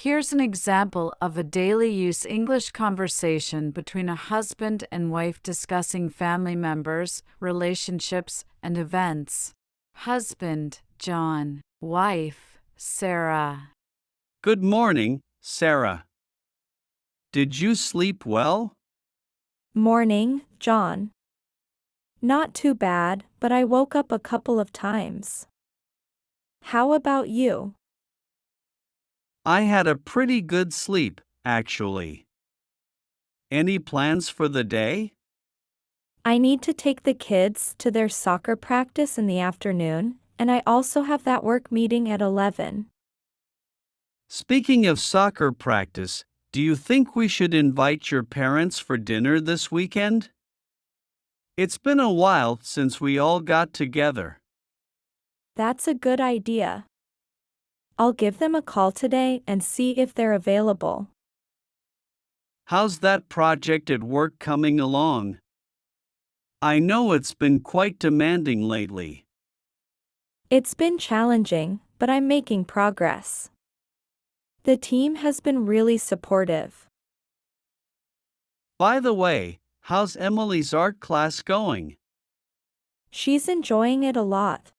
Here's an example of a daily use English conversation between a husband and wife discussing family members, relationships, and events. Husband, John. Wife, Sarah. Good morning, Sarah. Did you sleep well? Morning, John. Not too bad, but I woke up a couple of times. How about you? I had a pretty good sleep, actually. Any plans for the day? I need to take the kids to their soccer practice in the afternoon, and I also have that work meeting at 11. Speaking of soccer practice, do you think we should invite your parents for dinner this weekend? It's been a while since we all got together. That's a good idea. I'll give them a call today and see if they're available. How's that project at work coming along? I know it's been quite demanding lately. It's been challenging, but I'm making progress. The team has been really supportive. By the way, how's Emily's art class going? She's enjoying it a lot.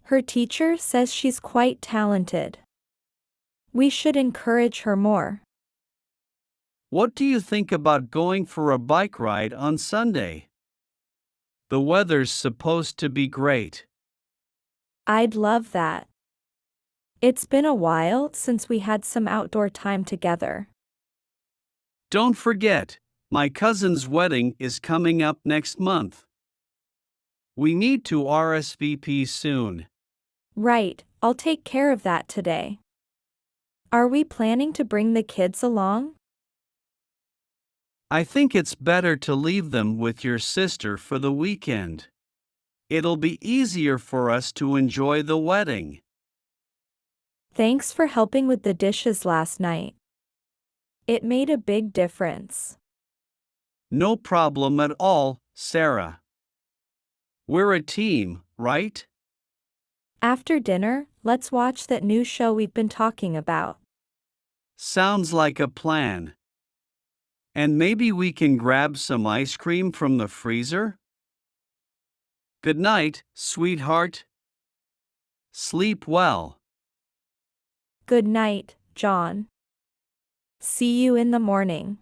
Her teacher says she's quite talented. We should encourage her more. What do you think about going for a bike ride on Sunday? The weather's supposed to be great. I'd love that. It's been a while since we had some outdoor time together. Don't forget, my cousin's wedding is coming up next month. We need to RSVP soon. Right, I'll take care of that today. Are we planning to bring the kids along? I think it's better to leave them with your sister for the weekend. It'll be easier for us to enjoy the wedding. Thanks for helping with the dishes last night. It made a big difference. No problem at all, Sarah. We're a team, right? After dinner, let's watch that new show we've been talking about. Sounds like a plan. And maybe we can grab some ice cream from the freezer? Good night, sweetheart. Sleep well. Good night, John. See you in the morning.